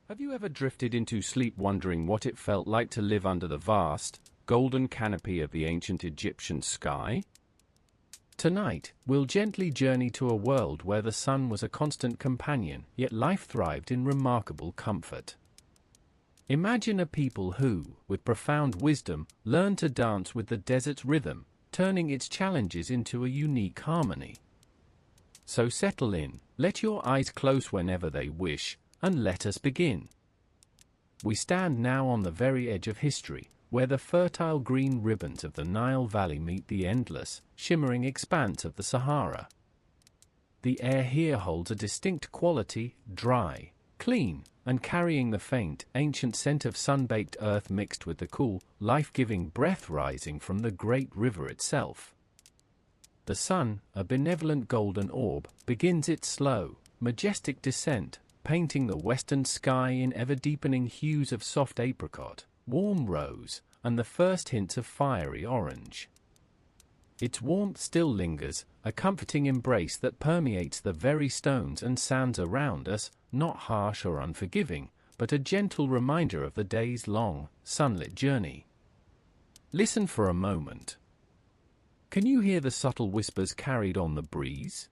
Have you ever drifted into sleep wondering what it felt like to live under the vast, golden canopy of the ancient Egyptian sky? Tonight, we'll gently journey to a world where the sun was a constant companion, yet life thrived in remarkable comfort. Imagine a people who, with profound wisdom, learned to dance with the desert's rhythm, turning its challenges into a unique harmony. So settle in, let your eyes close whenever they wish, and let us begin. We stand now on the very edge of history, where the fertile green ribbons of the Nile Valley meet the endless, shimmering expanse of the Sahara. The air here holds a distinct quality, dry, clean, and carrying the faint, ancient scent of sun-baked earth mixed with the cool, life-giving breath rising from the great river itself. The sun, a benevolent golden orb, begins its slow, majestic descent, painting the western sky in ever-deepening hues of soft apricot, warm rose, and the first hints of fiery orange. Its warmth still lingers, a comforting embrace that permeates the very stones and sands around us, not harsh or unforgiving, but a gentle reminder of the day's long, sunlit journey. Listen for a moment. Can you hear the subtle whispers carried on the breeze?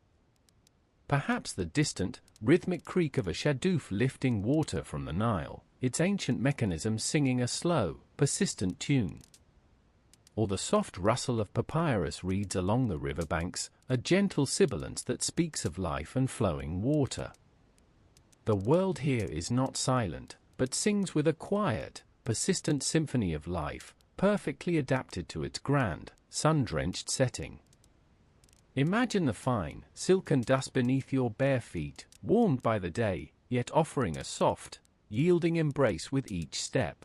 Perhaps the distant, rhythmic creak of a shadoof lifting water from the Nile, its ancient mechanism singing a slow, persistent tune. Or the soft rustle of papyrus reeds along the riverbanks, a gentle sibilance that speaks of life and flowing water. The world here is not silent, but sings with a quiet, persistent symphony of life, perfectly adapted to its grand, sun-drenched setting. Imagine the fine, silken dust beneath your bare feet, warmed by the day, yet offering a soft, yielding embrace with each step.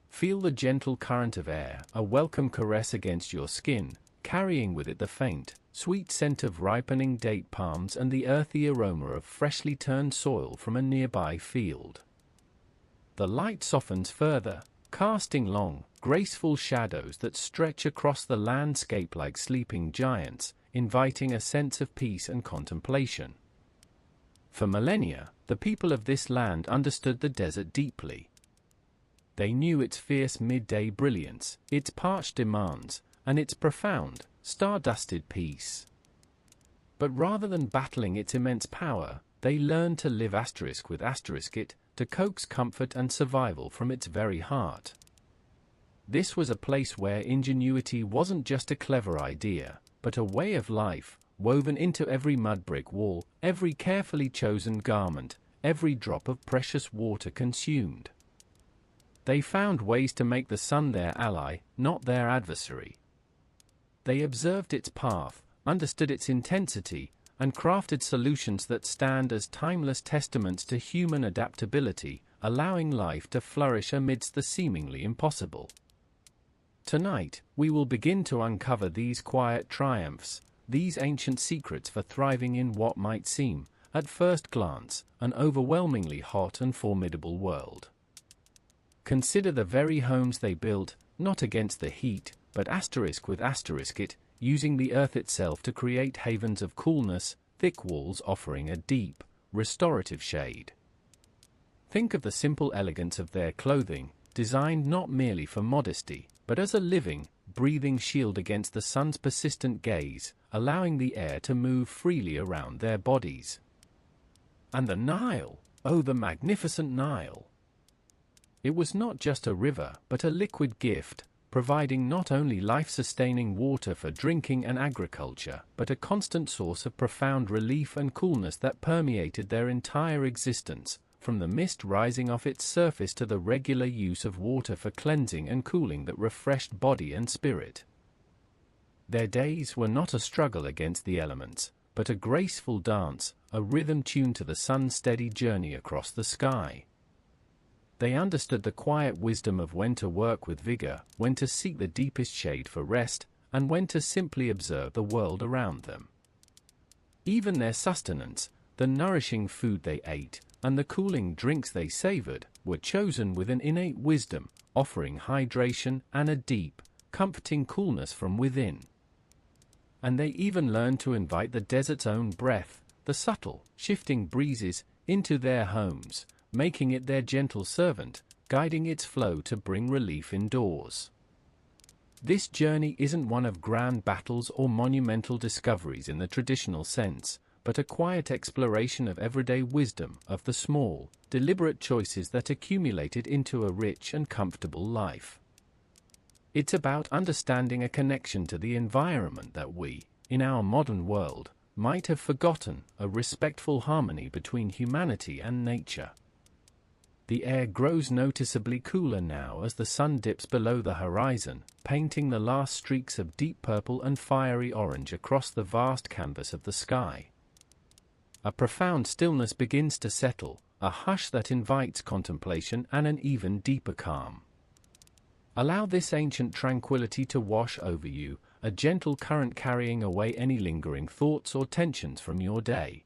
Feel the gentle current of air, a welcome caress against your skin, carrying with it the faint, sweet scent of ripening date palms and the earthy aroma of freshly turned soil from a nearby field. The light softens further, casting long, graceful shadows that stretch across the landscape like sleeping giants, inviting a sense of peace and contemplation. For millennia, the people of this land understood the desert deeply. They knew its fierce midday brilliance, its parched demands, and its profound, star-dusted peace. But rather than battling its immense power, they learned to live with it, to coax comfort and survival from its very heart. This was a place where ingenuity wasn't just a clever idea, but a way of life, woven into every mud-brick wall, every carefully chosen garment, every drop of precious water consumed. They found ways to make the sun their ally, not their adversary. They observed its path, understood its intensity, and crafted solutions that stand as timeless testaments to human adaptability, allowing life to flourish amidst the seemingly impossible. Tonight, we will begin to uncover these quiet triumphs, these ancient secrets for thriving in what might seem, at first glance, an overwhelmingly hot and formidable world. Consider the very homes they built, not against the heat, but with it, using the earth itself to create havens of coolness, thick walls offering a deep, restorative shade. Think of the simple elegance of their clothing, designed not merely for modesty, but as a living, breathing shield against the sun's persistent gaze, allowing the air to move freely around their bodies. And the Nile, oh the magnificent Nile! It was not just a river, but a liquid gift, providing not only life-sustaining water for drinking and agriculture, but a constant source of profound relief and coolness that permeated their entire existence, from the mist rising off its surface to the regular use of water for cleansing and cooling that refreshed body and spirit. Their days were not a struggle against the elements, but a graceful dance, a rhythm tuned to the sun's steady journey across the sky. They understood the quiet wisdom of when to work with vigor, when to seek the deepest shade for rest, and when to simply observe the world around them. Even their sustenance, the nourishing food they ate, and the cooling drinks they savored, were chosen with an innate wisdom, offering hydration and a deep, comforting coolness from within. And they even learned to invite the desert's own breath, the subtle, shifting breezes, into their homes, making it their gentle servant, guiding its flow to bring relief indoors. This journey isn't one of grand battles or monumental discoveries in the traditional sense, but a quiet exploration of everyday wisdom, of the small, deliberate choices that accumulated into a rich and comfortable life. It's about understanding a connection to the environment that we, in our modern world, might have forgotten, a respectful harmony between humanity and nature. The air grows noticeably cooler now as the sun dips below the horizon, painting the last streaks of deep purple and fiery orange across the vast canvas of the sky. A profound stillness begins to settle, a hush that invites contemplation and an even deeper calm. Allow this ancient tranquility to wash over you, a gentle current carrying away any lingering thoughts or tensions from your day.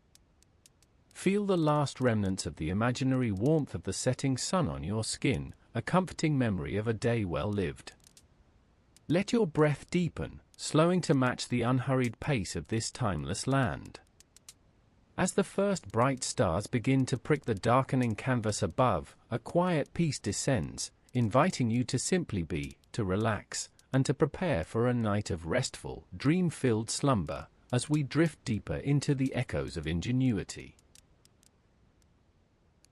Feel the last remnants of the imaginary warmth of the setting sun on your skin, a comforting memory of a day well lived. Let your breath deepen, slowing to match the unhurried pace of this timeless land. As the first bright stars begin to prick the darkening canvas above, a quiet peace descends, inviting you to simply be, to relax, and to prepare for a night of restful, dream-filled slumber, as we drift deeper into the echoes of ingenuity.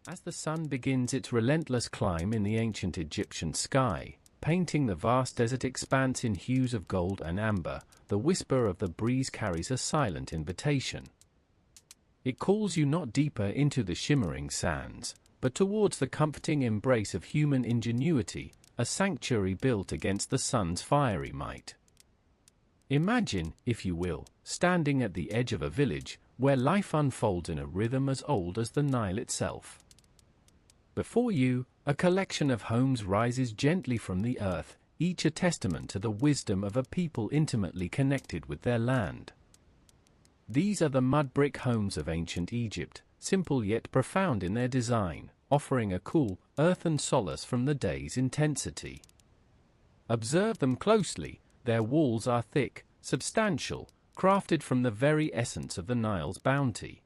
As the sun begins its relentless climb in the ancient Egyptian sky, painting the vast desert expanse in hues of gold and amber, the whisper of the breeze carries a silent invitation. It calls you not deeper into the shimmering sands, but towards the comforting embrace of human ingenuity, a sanctuary built against the sun's fiery might. Imagine, if you will, standing at the edge of a village, where life unfolds in a rhythm as old as the Nile itself. Before you, a collection of homes rises gently from the earth, each a testament to the wisdom of a people intimately connected with their land. These are the mudbrick homes of ancient Egypt, simple yet profound in their design, offering a cool, earthen solace from the day's intensity. Observe them closely. Their walls are thick, substantial, crafted from the very essence of the Nile's bounty.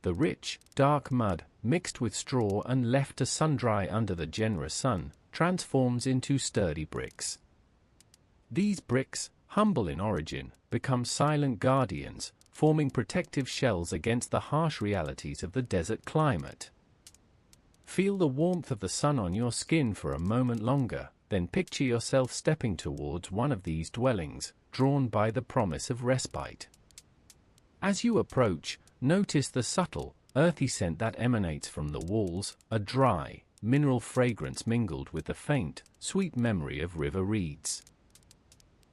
The rich, dark mud, mixed with straw and left to sun-dry under the generous sun, transforms into sturdy bricks. These bricks, humble in origin, become silent guardians, forming protective shells against the harsh realities of the desert climate. Feel the warmth of the sun on your skin for a moment longer, then picture yourself stepping towards one of these dwellings, drawn by the promise of respite. As you approach, notice the subtle, earthy scent that emanates from the walls, a dry, mineral fragrance mingled with the faint, sweet memory of river reeds.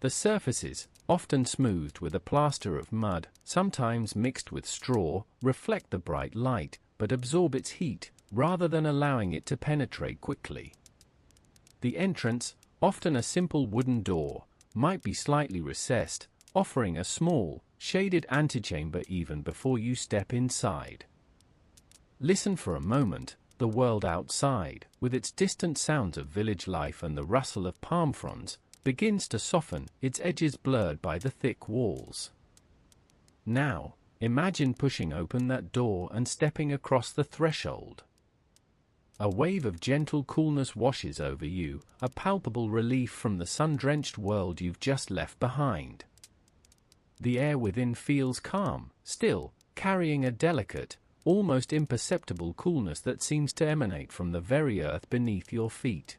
The surfaces, often smoothed with a plaster of mud, sometimes mixed with straw, reflect the bright light, but absorb its heat, rather than allowing it to penetrate quickly. The entrance, often a simple wooden door, might be slightly recessed, offering a small, shaded antechamber even before you step inside. Listen for a moment. The world outside, with its distant sounds of village life and the rustle of palm fronds, begins to soften, its edges blurred by the thick walls. Now, imagine pushing open that door and stepping across the threshold. A wave of gentle coolness washes over you, a palpable relief from the sun-drenched world you've just left behind. The air within feels calm, still, carrying a delicate, almost imperceptible coolness that seems to emanate from the very earth beneath your feet.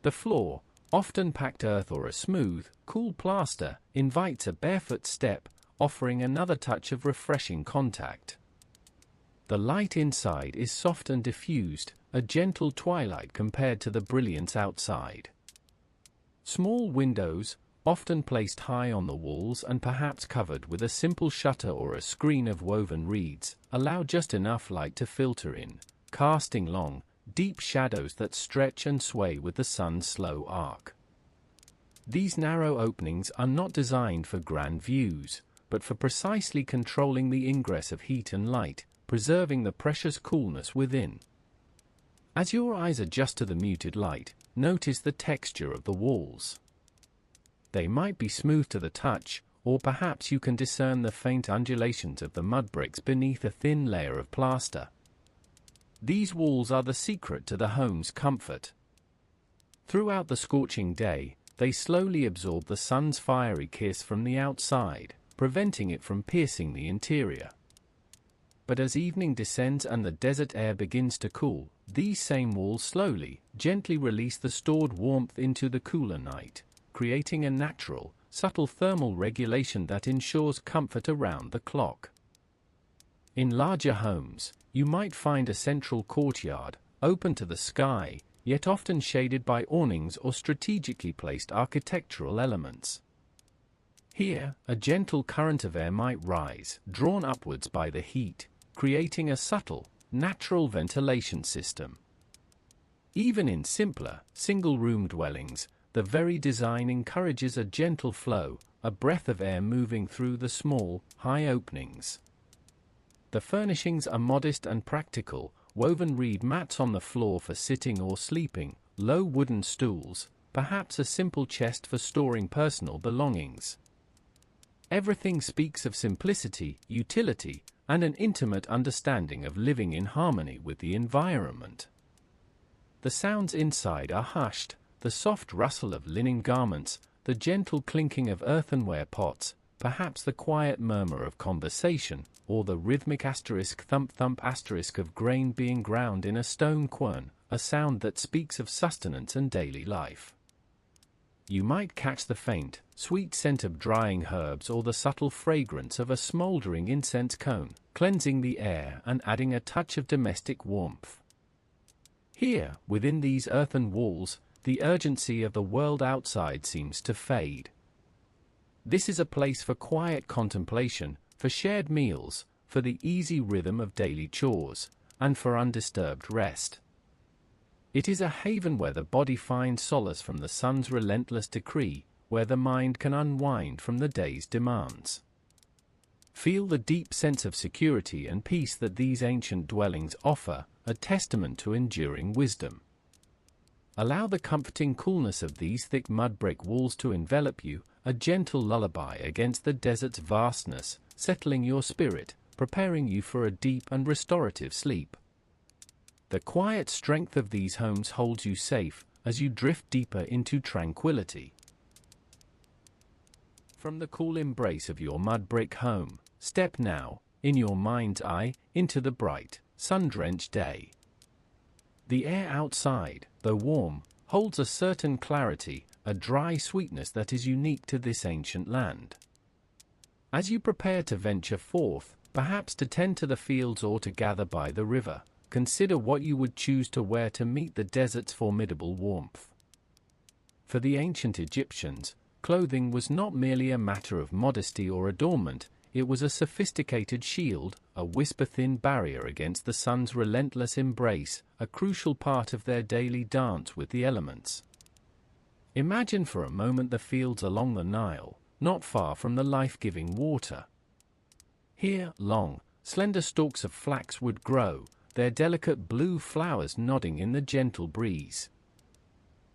The floor, often packed earth or a smooth, cool plaster, invites a barefoot step, offering another touch of refreshing contact. The light inside is soft and diffused, a gentle twilight compared to the brilliance outside. Small windows, often placed high on the walls and perhaps covered with a simple shutter or a screen of woven reeds, allow just enough light to filter in, casting long, deep shadows that stretch and sway with the sun's slow arc. These narrow openings are not designed for grand views, but for precisely controlling the ingress of heat and light, preserving the precious coolness within. As your eyes adjust to the muted light, notice the texture of the walls. They might be smooth to the touch, or perhaps you can discern the faint undulations of the mud bricks beneath a thin layer of plaster. These walls are the secret to the home's comfort. Throughout the scorching day, they slowly absorb the sun's fiery kiss from the outside, preventing it from piercing the interior. But as evening descends and the desert air begins to cool, these same walls slowly, gently release the stored warmth into the cooler night, creating a natural, subtle thermal regulation that ensures comfort around the clock. In larger homes, you might find a central courtyard, open to the sky, yet often shaded by awnings or strategically placed architectural elements. Here, a gentle current of air might rise, drawn upwards by the heat, creating a subtle, natural ventilation system. Even in simpler, single-room dwellings, the very design encourages a gentle flow, a breath of air moving through the small, high openings. The furnishings are modest and practical, woven reed mats on the floor for sitting or sleeping, low wooden stools, perhaps a simple chest for storing personal belongings. Everything speaks of simplicity, utility, and an intimate understanding of living in harmony with the environment. The sounds inside are hushed, the soft rustle of linen garments, the gentle clinking of earthenware pots, perhaps the quiet murmur of conversation, or the rhythmic thump-thump of grain being ground in a stone quern, a sound that speaks of sustenance and daily life. You might catch the faint, sweet scent of drying herbs or the subtle fragrance of a smoldering incense cone, cleansing the air and adding a touch of domestic warmth. Here, within these earthen walls, the urgency of the world outside seems to fade. This is a place for quiet contemplation, for shared meals, for the easy rhythm of daily chores, and for undisturbed rest. It is a haven where the body finds solace from the sun's relentless decree, where the mind can unwind from the day's demands. Feel the deep sense of security and peace that these ancient dwellings offer, a testament to enduring wisdom. Allow the comforting coolness of these thick mud-brick walls to envelop you, a gentle lullaby against the desert's vastness, settling your spirit, preparing you for a deep and restorative sleep. The quiet strength of these homes holds you safe as you drift deeper into tranquility. From the cool embrace of your mud-brick home, step now, in your mind's eye, into the bright, sun-drenched day. The air outside, though warm, holds a certain clarity, a dry sweetness that is unique to this ancient land. As you prepare to venture forth, perhaps to tend to the fields or to gather by the river, consider what you would choose to wear to meet the desert's formidable warmth. For the ancient Egyptians, clothing was not merely a matter of modesty or adornment, it was a sophisticated shield, a whisper-thin barrier against the sun's relentless embrace, a crucial part of their daily dance with the elements. Imagine for a moment the fields along the Nile, not far from the life-giving water. Here, long, slender stalks of flax would grow, their delicate blue flowers nodding in the gentle breeze.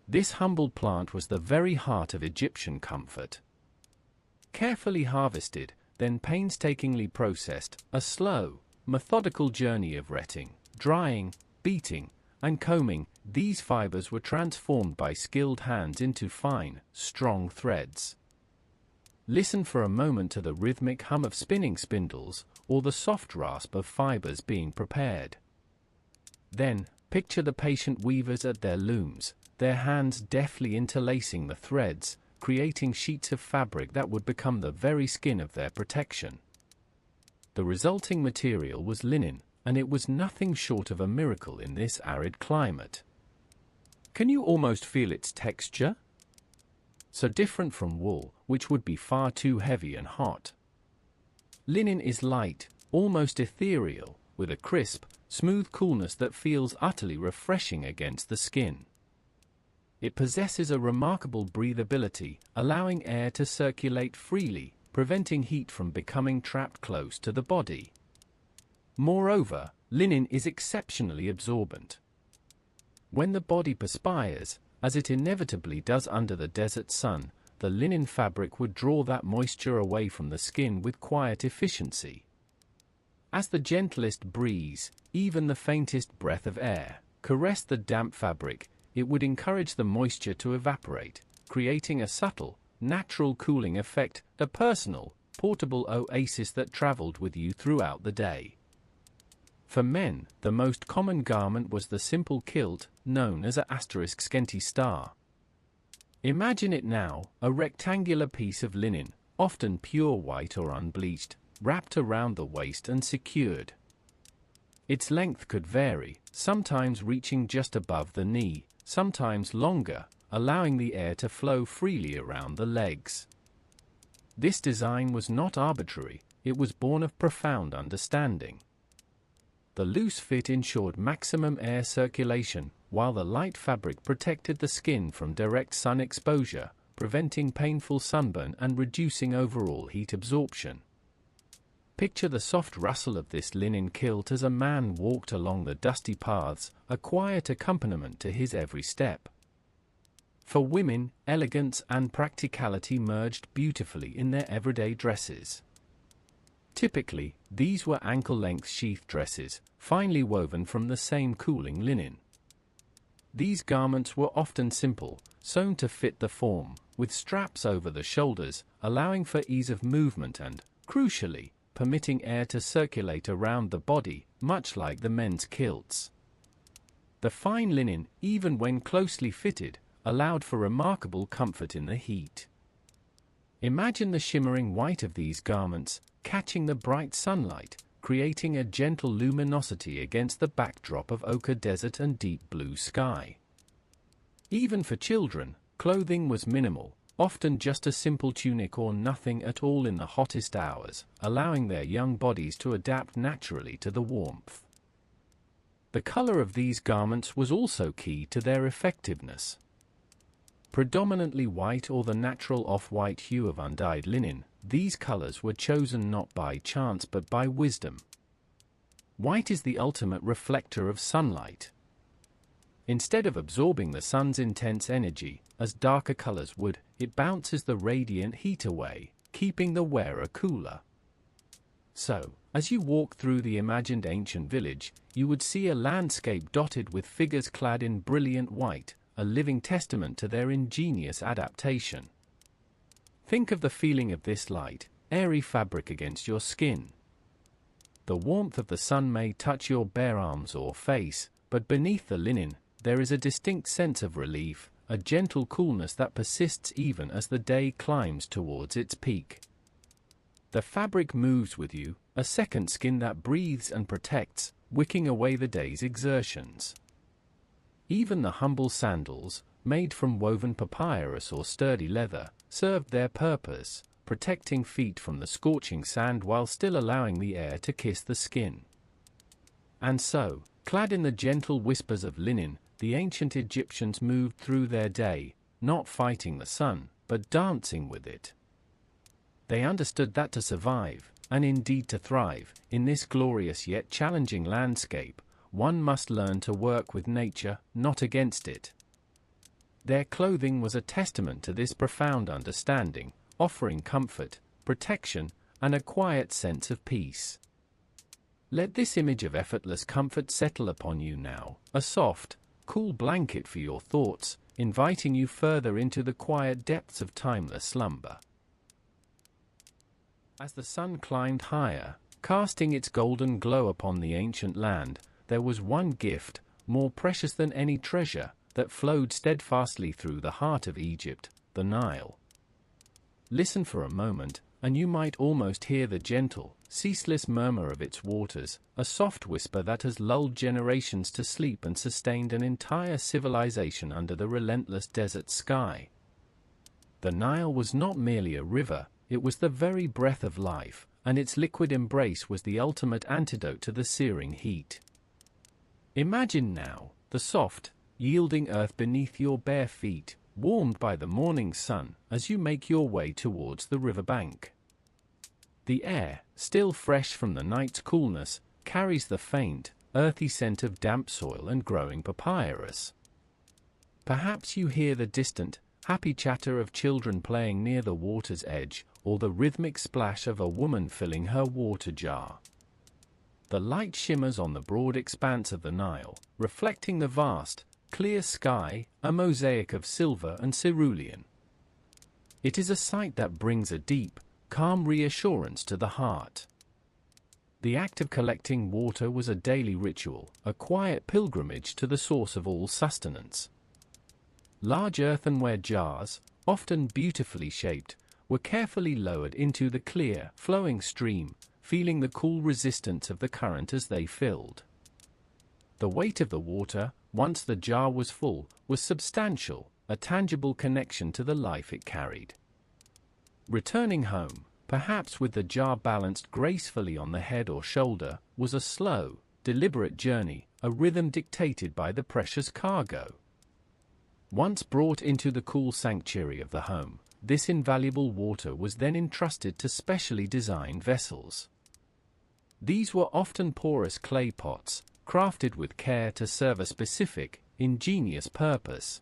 This humble plant was the very heart of Egyptian comfort. Carefully harvested, then painstakingly processed, a slow, methodical journey of retting, drying, beating, and combing, these fibers were transformed by skilled hands into fine, strong threads. Listen for a moment to the rhythmic hum of spinning spindles, or the soft rasp of fibers being prepared. Then, picture the patient weavers at their looms, their hands deftly interlacing the threads, creating sheets of fabric that would become the very skin of their protection. The resulting material was linen, and it was nothing short of a miracle in this arid climate. Can you almost feel its texture? So different from wool, which would be far too heavy and hot. Linen is light, almost ethereal, with a crisp, smooth coolness that feels utterly refreshing against the skin. It possesses a remarkable breathability, allowing air to circulate freely, preventing heat from becoming trapped close to the body. Moreover, linen is exceptionally absorbent. When the body perspires, as it inevitably does under the desert sun, the linen fabric would draw that moisture away from the skin with quiet efficiency. As the gentlest breeze, even the faintest breath of air, caressed the damp fabric, it would encourage the moisture to evaporate, creating a subtle, natural cooling effect, a personal, portable oasis that traveled with you throughout the day. For men, the most common garment was the simple kilt, known as a *skenty star. Imagine it now, a rectangular piece of linen, often pure white or unbleached, wrapped around the waist and secured. Its length could vary, sometimes reaching just above the knee, sometimes longer, allowing the air to flow freely around the legs. This design was not arbitrary, it was born of profound understanding. The loose fit ensured maximum air circulation, while the light fabric protected the skin from direct sun exposure, preventing painful sunburn and reducing overall heat absorption. Picture the soft rustle of this linen kilt as a man walked along the dusty paths, a quiet accompaniment to his every step. For women, elegance and practicality merged beautifully in their everyday dresses. Typically, these were ankle-length sheath dresses, finely woven from the same cooling linen. These garments were often simple, sewn to fit the form, with straps over the shoulders, allowing for ease of movement and, crucially, permitting air to circulate around the body, much like the men's kilts. The fine linen, even when closely fitted, allowed for remarkable comfort in the heat. Imagine the shimmering white of these garments, catching the bright sunlight, creating a gentle luminosity against the backdrop of ochre desert and deep blue sky. Even for children, clothing was minimal, often just a simple tunic or nothing at all in the hottest hours, allowing their young bodies to adapt naturally to the warmth. The color of these garments was also key to their effectiveness. Predominantly white or the natural off-white hue of undyed linen, these colors were chosen not by chance but by wisdom. White is the ultimate reflector of sunlight. Instead of absorbing the sun's intense energy, as darker colors would, it bounces the radiant heat away, keeping the wearer cooler. So, as you walk through the imagined ancient village, you would see a landscape dotted with figures clad in brilliant white, a living testament to their ingenious adaptation. Think of the feeling of this light, airy fabric against your skin. The warmth of the sun may touch your bare arms or face, but beneath the linen, there is a distinct sense of relief, a gentle coolness that persists even as the day climbs towards its peak. The fabric moves with you, a second skin that breathes and protects, wicking away the day's exertions. Even the humble sandals, made from woven papyrus or sturdy leather, served their purpose, protecting feet from the scorching sand while still allowing the air to kiss the skin. And so, clad in the gentle whispers of linen, the ancient Egyptians moved through their day, not fighting the sun, but dancing with it. They understood that to survive, and indeed to thrive, in this glorious yet challenging landscape, one must learn to work with nature, not against it. Their clothing was a testament to this profound understanding, offering comfort, protection, and a quiet sense of peace. Let this image of effortless comfort settle upon you now, a soft, cool blanket for your thoughts, inviting you further into the quiet depths of timeless slumber. As the sun climbed higher, casting its golden glow upon the ancient land, there was one gift, more precious than any treasure, that flowed steadfastly through the heart of Egypt, the Nile. Listen for a moment, and you might almost hear the gentle, ceaseless murmur of its waters, a soft whisper that has lulled generations to sleep and sustained an entire civilization under the relentless desert sky. The Nile was not merely a river, it was the very breath of life, and its liquid embrace was the ultimate antidote to the searing heat. Imagine now, the soft, yielding earth beneath your bare feet, warmed by the morning sun as you make your way towards the riverbank. The air, still fresh from the night's coolness, carries the faint, earthy scent of damp soil and growing papyrus. Perhaps you hear the distant, happy chatter of children playing near the water's edge, or the rhythmic splash of a woman filling her water jar. The light shimmers on the broad expanse of the Nile, reflecting the vast, clear sky, a mosaic of silver and cerulean. It is a sight that brings a deep, calm reassurance to the heart. The act of collecting water was a daily ritual, a quiet pilgrimage to the source of all sustenance. Large earthenware jars, often beautifully shaped, were carefully lowered into the clear, flowing stream, feeling the cool resistance of the current as they filled. The weight of the water, once the jar was full, was substantial, a tangible connection to the life it carried. Returning home, perhaps with the jar balanced gracefully on the head or shoulder, was a slow, deliberate journey, a rhythm dictated by the precious cargo. Once brought into the cool sanctuary of the home, this invaluable water was then entrusted to specially designed vessels. These were often porous clay pots, crafted with care to serve a specific, ingenious purpose.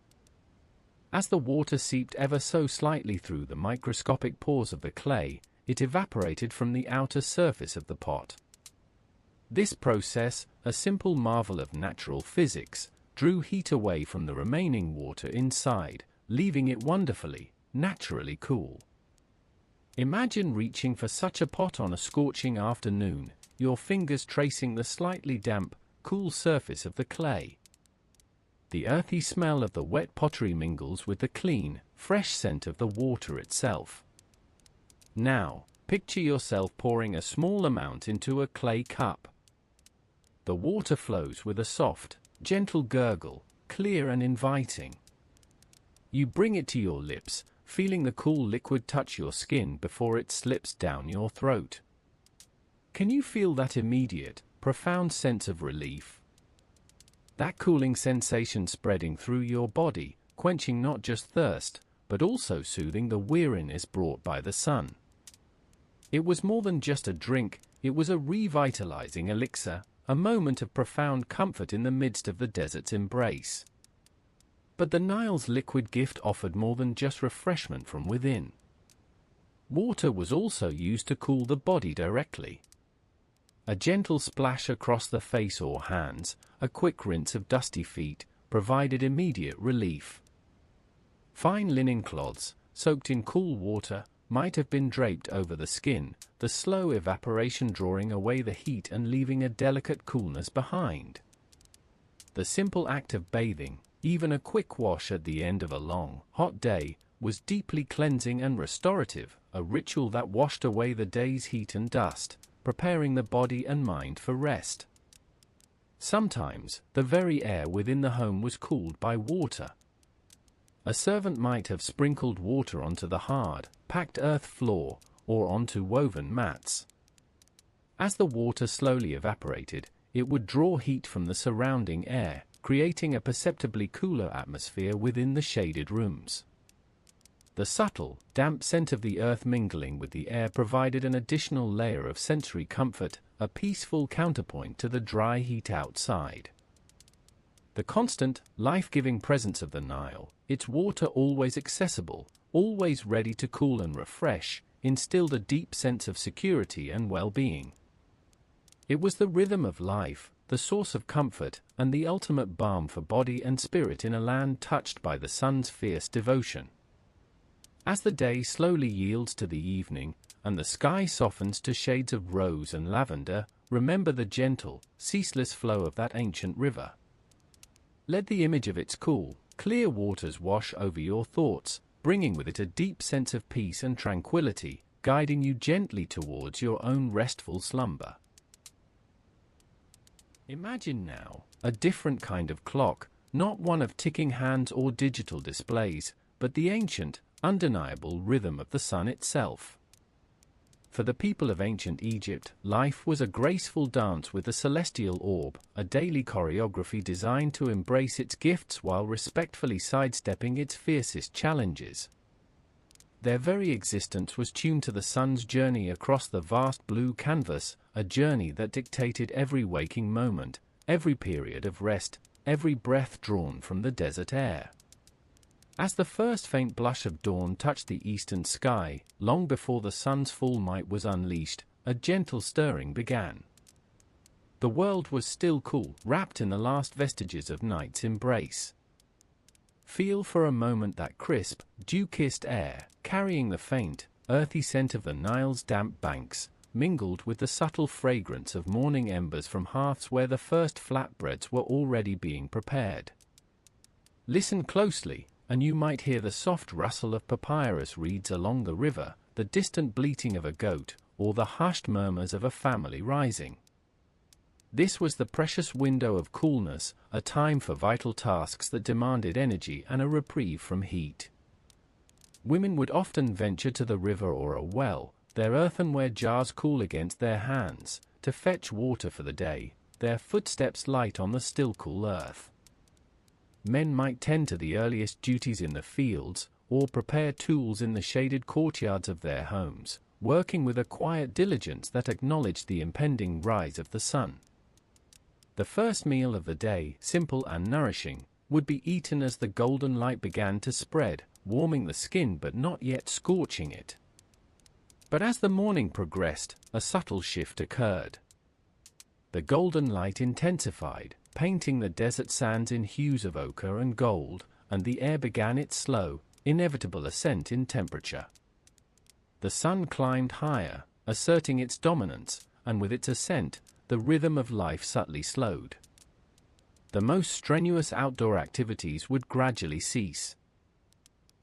As the water seeped ever so slightly through the microscopic pores of the clay, it evaporated from the outer surface of the pot. This process, a simple marvel of natural physics, drew heat away from the remaining water inside, leaving it wonderfully, naturally cool. Imagine reaching for such a pot on a scorching afternoon, your fingers tracing the slightly damp, cool surface of the clay. The earthy smell of the wet pottery mingles with the clean, fresh scent of the water itself. Now, picture yourself pouring a small amount into a clay cup. The water flows with a soft, gentle gurgle, clear and inviting. You bring it to your lips, feeling the cool liquid touch your skin before it slips down your throat. Can you feel that immediate, profound sense of relief? That cooling sensation spreading through your body, quenching not just thirst, but also soothing the weariness brought by the sun. It was more than just a drink, it was a revitalizing elixir, a moment of profound comfort in the midst of the desert's embrace. But the Nile's liquid gift offered more than just refreshment from within. Water was also used to cool the body directly. A gentle splash across the face or hands, a quick rinse of dusty feet, provided immediate relief. Fine linen cloths, soaked in cool water, might have been draped over the skin, the slow evaporation drawing away the heat and leaving a delicate coolness behind. The simple act of bathing, even a quick wash at the end of a long, hot day, was deeply cleansing and restorative, a ritual that washed away the day's heat and dust, preparing the body and mind for rest. Sometimes, the very air within the home was cooled by water. A servant might have sprinkled water onto the hard, packed earth floor, or onto woven mats. As the water slowly evaporated, it would draw heat from the surrounding air, creating a perceptibly cooler atmosphere within the shaded rooms. The subtle, damp scent of the earth mingling with the air provided an additional layer of sensory comfort, a peaceful counterpoint to the dry heat outside. The constant, life-giving presence of the Nile, its water always accessible, always ready to cool and refresh, instilled a deep sense of security and well-being. It was the rhythm of life, the source of comfort, and the ultimate balm for body and spirit in a land touched by the sun's fierce devotion. As the day slowly yields to the evening, and the sky softens to shades of rose and lavender, remember the gentle, ceaseless flow of that ancient river. Let the image of its cool, clear waters wash over your thoughts, bringing with it a deep sense of peace and tranquility, guiding you gently towards your own restful slumber. Imagine now a different kind of clock, not one of ticking hands or digital displays, but the ancient, undeniable rhythm of the sun itself. For the people of ancient Egypt, life was a graceful dance with the celestial orb, a daily choreography designed to embrace its gifts while respectfully sidestepping its fiercest challenges. Their very existence was tuned to the sun's journey across the vast blue canvas, a journey that dictated every waking moment, every period of rest, every breath drawn from the desert air. As the first faint blush of dawn touched the eastern sky, long before the sun's full might was unleashed, a gentle stirring began. The world was still cool, wrapped in the last vestiges of night's embrace. Feel for a moment that crisp, dew-kissed air, carrying the faint, earthy scent of the Nile's damp banks, mingled with the subtle fragrance of morning embers from hearths where the first flatbreads were already being prepared. Listen closely, and you might hear the soft rustle of papyrus reeds along the river, the distant bleating of a goat, or the hushed murmurs of a family rising. This was the precious window of coolness, a time for vital tasks that demanded energy and a reprieve from heat. Women would often venture to the river or a well, their earthenware jars cool against their hands, to fetch water for the day, their footsteps light on the still cool earth. Men might tend to the earliest duties in the fields, or prepare tools in the shaded courtyards of their homes, working with a quiet diligence that acknowledged the impending rise of the sun. The first meal of the day, simple and nourishing, would be eaten as the golden light began to spread, warming the skin but not yet scorching it. But as the morning progressed, a subtle shift occurred. The golden light intensified, painting the desert sands in hues of ochre and gold, and the air began its slow, inevitable ascent in temperature. The sun climbed higher, asserting its dominance, and with its ascent, the rhythm of life subtly slowed. The most strenuous outdoor activities would gradually cease.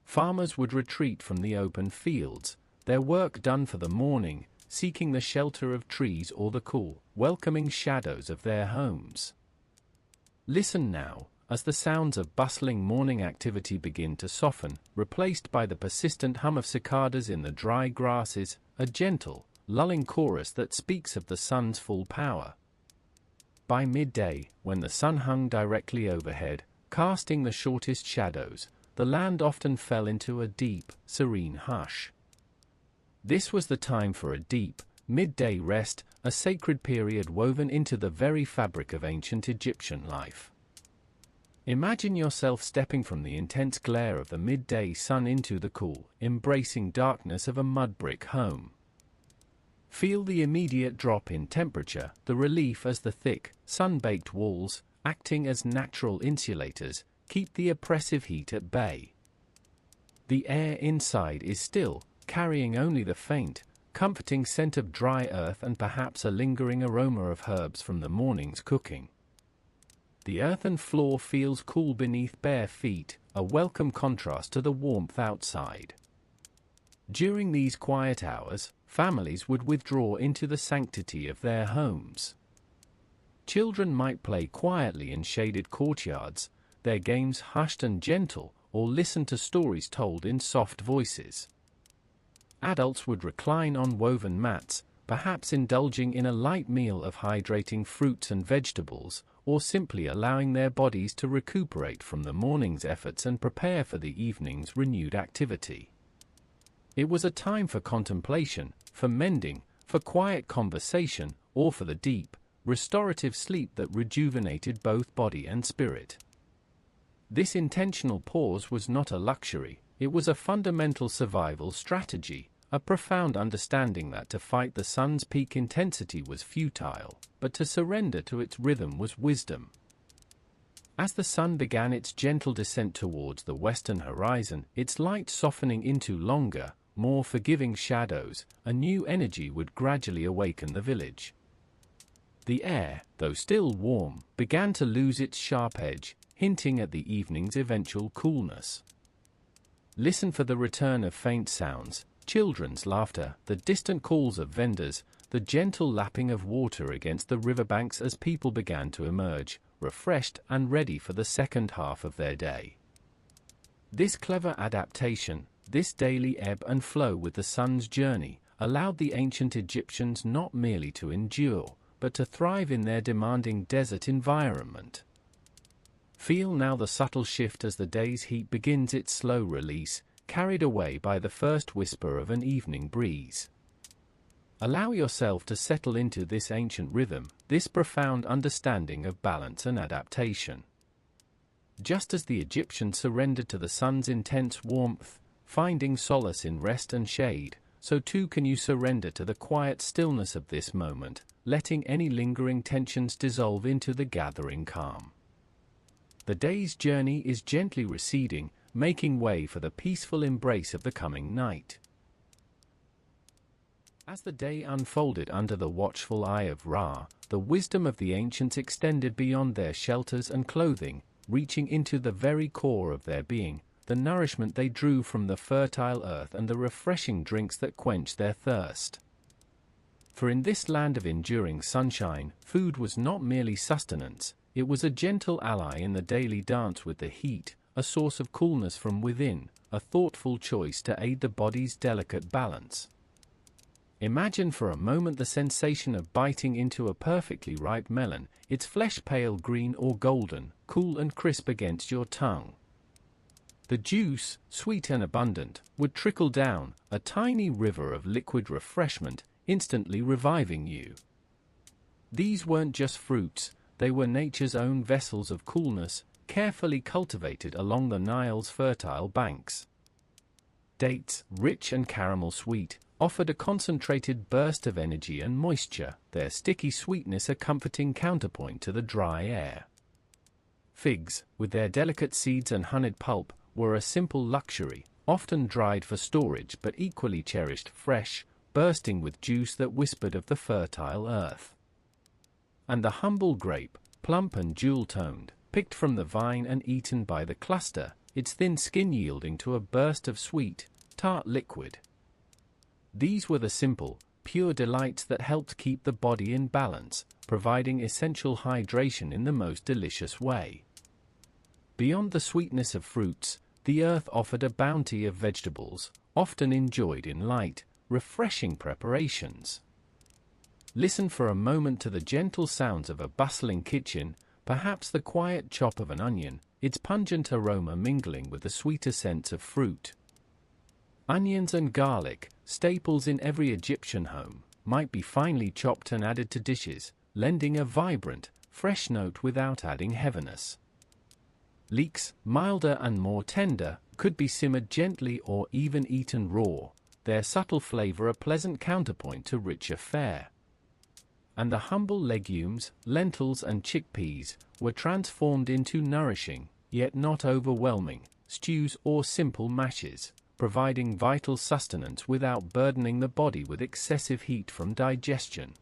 Farmers would retreat from the open fields, their work done for the morning, seeking the shelter of trees or the cool, welcoming shadows of their homes. Listen now, as the sounds of bustling morning activity begin to soften, replaced by the persistent hum of cicadas in the dry grasses, a gentle, lulling chorus that speaks of the sun's full power. By midday, when the sun hung directly overhead, casting the shortest shadows, the land often fell into a deep, serene hush. This was the time for a deep, midday rest, a sacred period woven into the very fabric of ancient Egyptian life. Imagine yourself stepping from the intense glare of the midday sun into the cool, embracing darkness of a mudbrick home. Feel the immediate drop in temperature, the relief as the thick, sun-baked walls, acting as natural insulators, keep the oppressive heat at bay. The air inside is still, carrying only the faint, comforting scent of dry earth and perhaps a lingering aroma of herbs from the morning's cooking. The earthen floor feels cool beneath bare feet, a welcome contrast to the warmth outside. During these quiet hours, families would withdraw into the sanctity of their homes. Children might play quietly in shaded courtyards, their games hushed and gentle, or listen to stories told in soft voices. Adults would recline on woven mats, perhaps indulging in a light meal of hydrating fruits and vegetables, or simply allowing their bodies to recuperate from the morning's efforts and prepare for the evening's renewed activity. It was a time for contemplation, for mending, for quiet conversation, or for the deep, restorative sleep that rejuvenated both body and spirit. This intentional pause was not a luxury, it was a fundamental survival strategy, a profound understanding that to fight the sun's peak intensity was futile, but to surrender to its rhythm was wisdom. As the sun began its gentle descent towards the western horizon, its light softening into longer, more forgiving shadows, a new energy would gradually awaken the village. The air, though still warm, began to lose its sharp edge, hinting at the evening's eventual coolness. Listen for the return of faint sounds, children's laughter, the distant calls of vendors, the gentle lapping of water against the riverbanks as people began to emerge, refreshed and ready for the second half of their day. This clever adaptation, this daily ebb and flow with the sun's journey, allowed the ancient Egyptians not merely to endure, but to thrive in their demanding desert environment. Feel now the subtle shift as the day's heat begins its slow release, carried away by the first whisper of an evening breeze. Allow yourself to settle into this ancient rhythm, this profound understanding of balance and adaptation. Just as the Egyptians surrendered to the sun's intense warmth, finding solace in rest and shade, so too can you surrender to the quiet stillness of this moment, letting any lingering tensions dissolve into the gathering calm. The day's journey is gently receding, making way for the peaceful embrace of the coming night. As the day unfolded under the watchful eye of Ra, the wisdom of the ancients extended beyond their shelters and clothing, reaching into the very core of their being, the nourishment they drew from the fertile earth and the refreshing drinks that quenched their thirst. For in this land of enduring sunshine, food was not merely sustenance, it was a gentle ally in the daily dance with the heat, a source of coolness from within, a thoughtful choice to aid the body's delicate balance. Imagine for a moment the sensation of biting into a perfectly ripe melon, its flesh pale green or golden, cool and crisp against your tongue. The juice, sweet and abundant, would trickle down, a tiny river of liquid refreshment, instantly reviving you. These weren't just fruits, they were nature's own vessels of coolness, carefully cultivated along the Nile's fertile banks. Dates, rich and caramel sweet, offered a concentrated burst of energy and moisture, their sticky sweetness a comforting counterpoint to the dry air. Figs, with their delicate seeds and honeyed pulp, were a simple luxury, often dried for storage but equally cherished fresh, bursting with juice that whispered of the fertile earth. And the humble grape, plump and jewel-toned, picked from the vine and eaten by the cluster, its thin skin yielding to a burst of sweet, tart liquid. These were the simple, pure delights that helped keep the body in balance, providing essential hydration in the most delicious way. Beyond the sweetness of fruits, the earth offered a bounty of vegetables, often enjoyed in light, refreshing preparations. Listen for a moment to the gentle sounds of a bustling kitchen, perhaps the quiet chop of an onion, its pungent aroma mingling with the sweeter scents of fruit. Onions and garlic, staples in every Egyptian home, might be finely chopped and added to dishes, lending a vibrant, fresh note without adding heaviness. Leeks, milder and more tender, could be simmered gently or even eaten raw, their subtle flavor a pleasant counterpoint to richer fare. And the humble legumes, lentils and chickpeas, were transformed into nourishing, yet not overwhelming, stews or simple mashes, providing vital sustenance without burdening the body with excessive heat from digestion.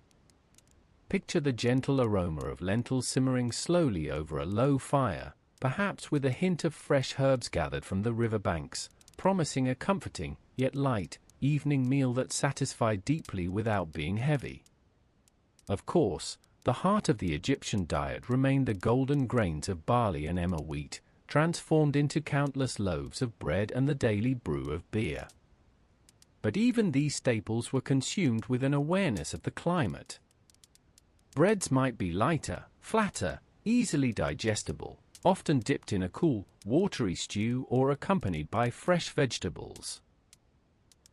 Picture the gentle aroma of lentils simmering slowly over a low fire, perhaps with a hint of fresh herbs gathered from the riverbanks, promising a comforting, yet light, evening meal that satisfied deeply without being heavy. Of course, the heart of the Egyptian diet remained the golden grains of barley and emmer wheat, transformed into countless loaves of bread and the daily brew of beer. But even these staples were consumed with an awareness of the climate. Breads might be lighter, flatter, easily digestible, often dipped in a cool, watery stew or accompanied by fresh vegetables.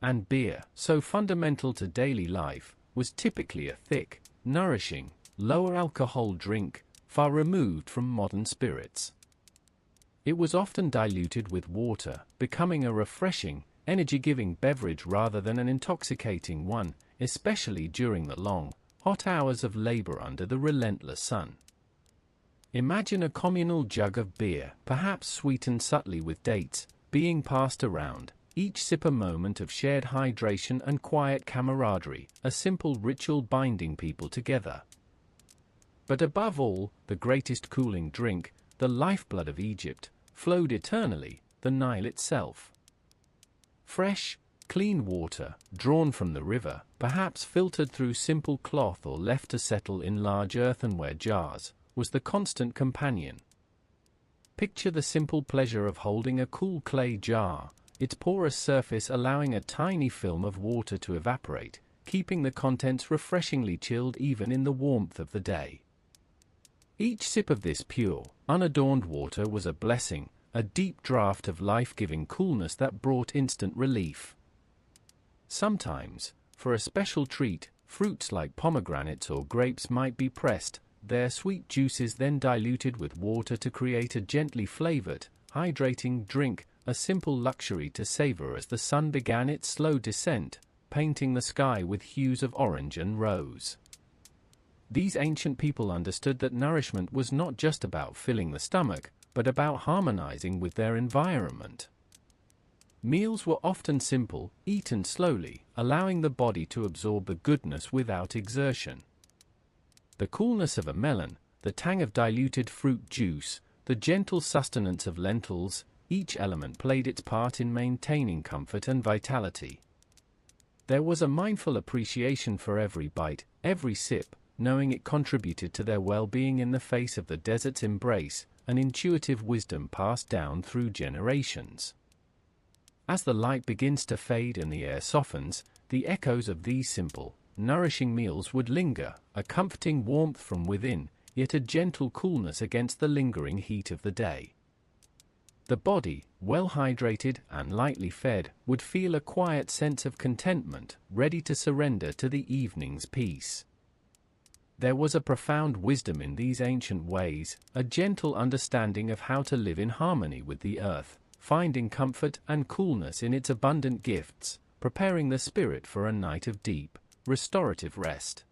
And beer, so fundamental to daily life, was typically a thick, nourishing, lower alcohol drink, far removed from modern spirits. It was often diluted with water, becoming a refreshing, energy-giving beverage rather than an intoxicating one, especially during the long, hot hours of labor under the relentless sun. Imagine a communal jug of beer, perhaps sweetened subtly with dates, being passed around, each sip a moment of shared hydration and quiet camaraderie, a simple ritual binding people together. But above all, the greatest cooling drink, the lifeblood of Egypt, flowed eternally, the Nile itself. Fresh, clean water, drawn from the river, perhaps filtered through simple cloth or left to settle in large earthenware jars, was the constant companion. Picture the simple pleasure of holding a cool clay jar, its porous surface allowing a tiny film of water to evaporate, keeping the contents refreshingly chilled even in the warmth of the day. Each sip of this pure, unadorned water was a blessing, a deep draught of life-giving coolness that brought instant relief. Sometimes, for a special treat, fruits like pomegranates or grapes might be pressed, their sweet juices then diluted with water to create a gently flavored, hydrating drink, a simple luxury to savor as the sun began its slow descent, painting the sky with hues of orange and rose. These ancient people understood that nourishment was not just about filling the stomach, but about harmonizing with their environment. Meals were often simple, eaten slowly, allowing the body to absorb the goodness without exertion. The coolness of a melon, the tang of diluted fruit juice, the gentle sustenance of lentils, each element played its part in maintaining comfort and vitality. There was a mindful appreciation for every bite, every sip, knowing it contributed to their well-being in the face of the desert's embrace, an intuitive wisdom passed down through generations. As the light begins to fade and the air softens, the echoes of these simple, nourishing meals would linger, a comforting warmth from within, yet a gentle coolness against the lingering heat of the day. The body, well hydrated and lightly fed, would feel a quiet sense of contentment, ready to surrender to the evening's peace. There was a profound wisdom in these ancient ways, a gentle understanding of how to live in harmony with the earth, finding comfort and coolness in its abundant gifts, preparing the spirit for a night of deep, restorative rest.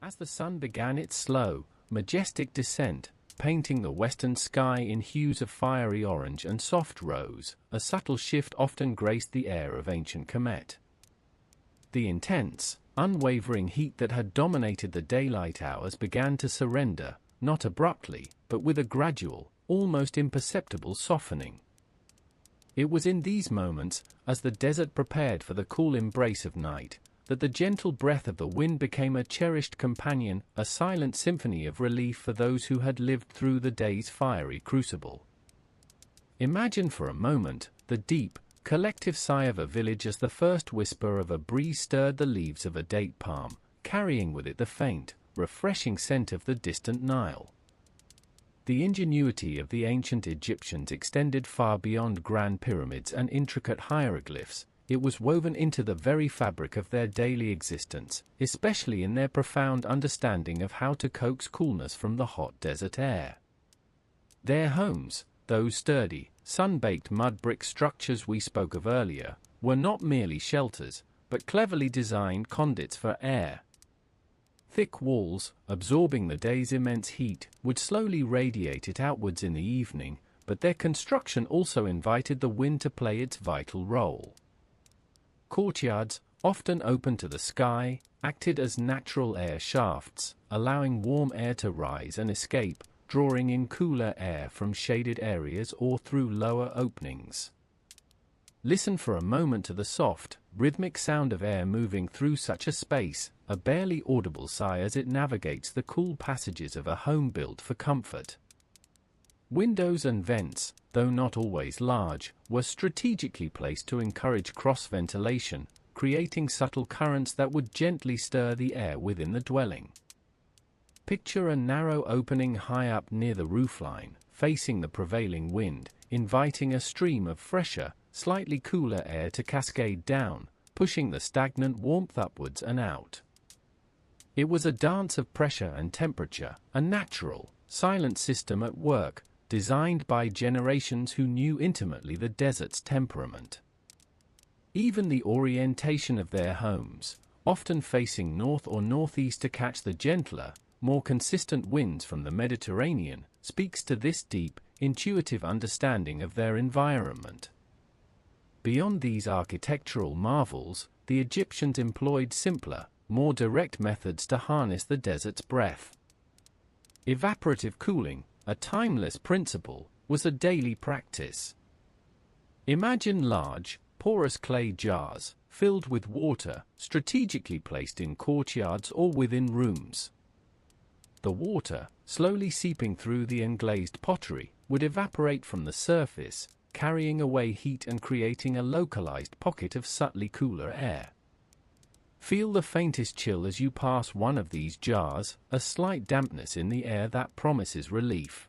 As the sun began its slow, majestic descent, painting the western sky in hues of fiery orange and soft rose, a subtle shift often graced the air of ancient Kemet. The intense, unwavering heat that had dominated the daylight hours began to surrender, not abruptly, but with a gradual, almost imperceptible softening. It was in these moments, as the desert prepared for the cool embrace of night, that the gentle breath of the wind became a cherished companion, a silent symphony of relief for those who had lived through the day's fiery crucible. Imagine for a moment the deep, collective sigh of a village as the first whisper of a breeze stirred the leaves of a date palm, carrying with it the faint, refreshing scent of the distant Nile. The ingenuity of the ancient Egyptians extended far beyond grand pyramids and intricate hieroglyphs. It was woven into the very fabric of their daily existence, especially in their profound understanding of how to coax coolness from the hot desert air. Their homes, those sturdy, sun-baked mud-brick structures we spoke of earlier, were not merely shelters, but cleverly designed conduits for air. Thick walls, absorbing the day's immense heat, would slowly radiate it outwards in the evening, but their construction also invited the wind to play its vital role. Courtyards, often open to the sky, acted as natural air shafts, allowing warm air to rise and escape, drawing in cooler air from shaded areas or through lower openings. Listen for a moment to the soft, rhythmic sound of air moving through such a space, a barely audible sigh as it navigates the cool passages of a home built for comfort. Windows and vents, though not always large, were strategically placed to encourage cross-ventilation, creating subtle currents that would gently stir the air within the dwelling. Picture a narrow opening high up near the roofline, facing the prevailing wind, inviting a stream of fresher, slightly cooler air to cascade down, pushing the stagnant warmth upwards and out. It was a dance of pressure and temperature, a natural, silent system at work, designed by generations who knew intimately the desert's temperament. Even the orientation of their homes, often facing north or northeast to catch the gentler, more consistent winds from the Mediterranean, speaks to this deep, intuitive understanding of their environment. Beyond these architectural marvels, the Egyptians employed simpler, more direct methods to harness the desert's breath. Evaporative cooling, a timeless principle, was a daily practice. Imagine large, porous clay jars, filled with water, strategically placed in courtyards or within rooms. The water, slowly seeping through the englazed pottery, would evaporate from the surface, carrying away heat and creating a localized pocket of subtly cooler air. Feel the faintest chill as you pass one of these jars, a slight dampness in the air that promises relief.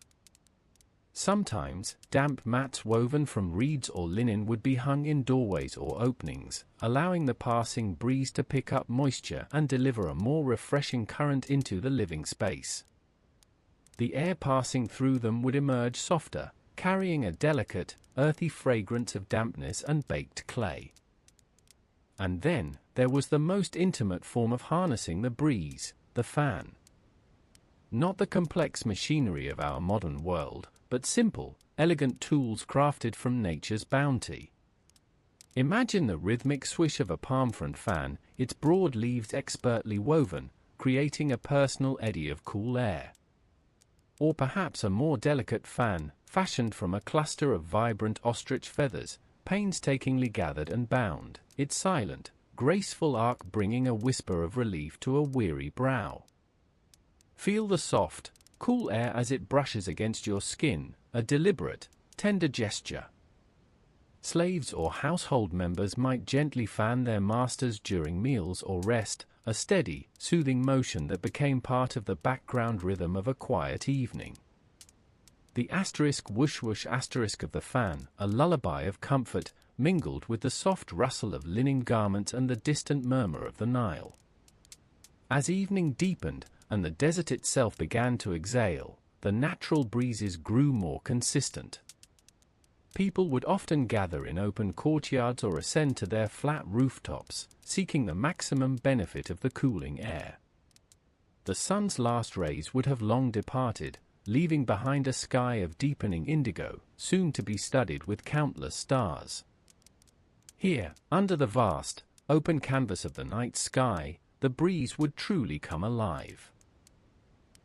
Sometimes, damp mats woven from reeds or linen would be hung in doorways or openings, allowing the passing breeze to pick up moisture and deliver a more refreshing current into the living space. The air passing through them would emerge softer, carrying a delicate, earthy fragrance of dampness and baked clay. And then, there was the most intimate form of harnessing the breeze, the fan. Not the complex machinery of our modern world, but simple, elegant tools crafted from nature's bounty. Imagine the rhythmic swish of a palm front fan, its broad leaves expertly woven, creating a personal eddy of cool air. Or perhaps a more delicate fan, fashioned from a cluster of vibrant ostrich feathers, painstakingly gathered and bound, its silent, graceful arc bringing a whisper of relief to a weary brow. Feel the soft, cool air as it brushes against your skin, a deliberate, tender gesture. Slaves or household members might gently fan their masters during meals or rest, a steady, soothing motion that became part of the background rhythm of a quiet evening. The asterisk whoosh whoosh asterisk of the fan, a lullaby of comfort, mingled with the soft rustle of linen garments and the distant murmur of the Nile. As evening deepened, and the desert itself began to exhale, the natural breezes grew more consistent. People would often gather in open courtyards or ascend to their flat rooftops, seeking the maximum benefit of the cooling air. The sun's last rays would have long departed, leaving behind a sky of deepening indigo, soon to be studded with countless stars. Here, under the vast, open canvas of the night sky, the breeze would truly come alive.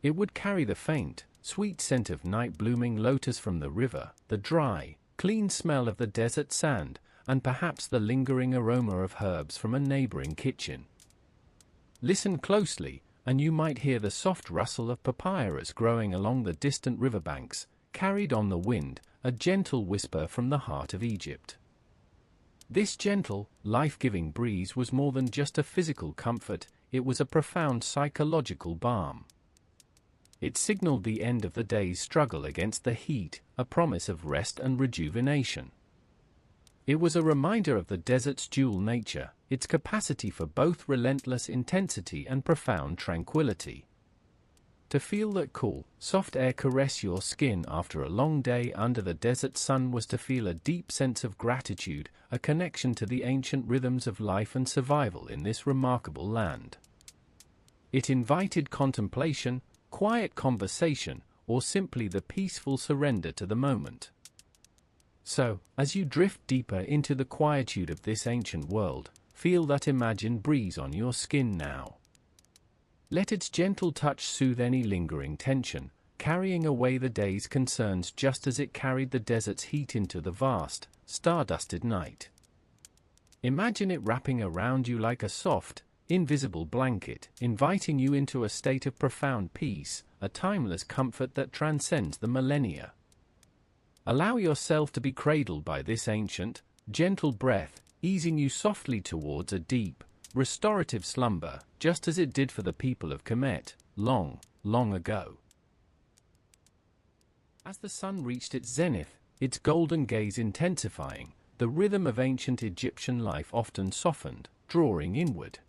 It would carry the faint, sweet scent of night-blooming lotus from the river, the dry, clean smell of the desert sand, and perhaps the lingering aroma of herbs from a neighboring kitchen. Listen closely, and you might hear the soft rustle of papyrus growing along the distant riverbanks, carried on the wind, a gentle whisper from the heart of Egypt. This gentle, life-giving breeze was more than just a physical comfort, it was a profound psychological balm. It signaled the end of the day's struggle against the heat, a promise of rest and rejuvenation. It was a reminder of the desert's dual nature, its capacity for both relentless intensity and profound tranquility. To feel that cool, soft air caress your skin after a long day under the desert sun was to feel a deep sense of gratitude, a connection to the ancient rhythms of life and survival in this remarkable land. It invited contemplation, quiet conversation, or simply the peaceful surrender to the moment. So, as you drift deeper into the quietude of this ancient world, feel that imagined breeze on your skin now. Let its gentle touch soothe any lingering tension, carrying away the day's concerns just as it carried the desert's heat into the vast, star-dusted night. Imagine it wrapping around you like a soft, invisible blanket, inviting you into a state of profound peace, a timeless comfort that transcends the millennia. Allow yourself to be cradled by this ancient, gentle breath, easing you softly towards a deep, restorative slumber, just as it did for the people of Kemet, long, long ago. As the sun reached its zenith, its golden gaze intensifying, the rhythm of ancient Egyptian life often softened, drawing inward.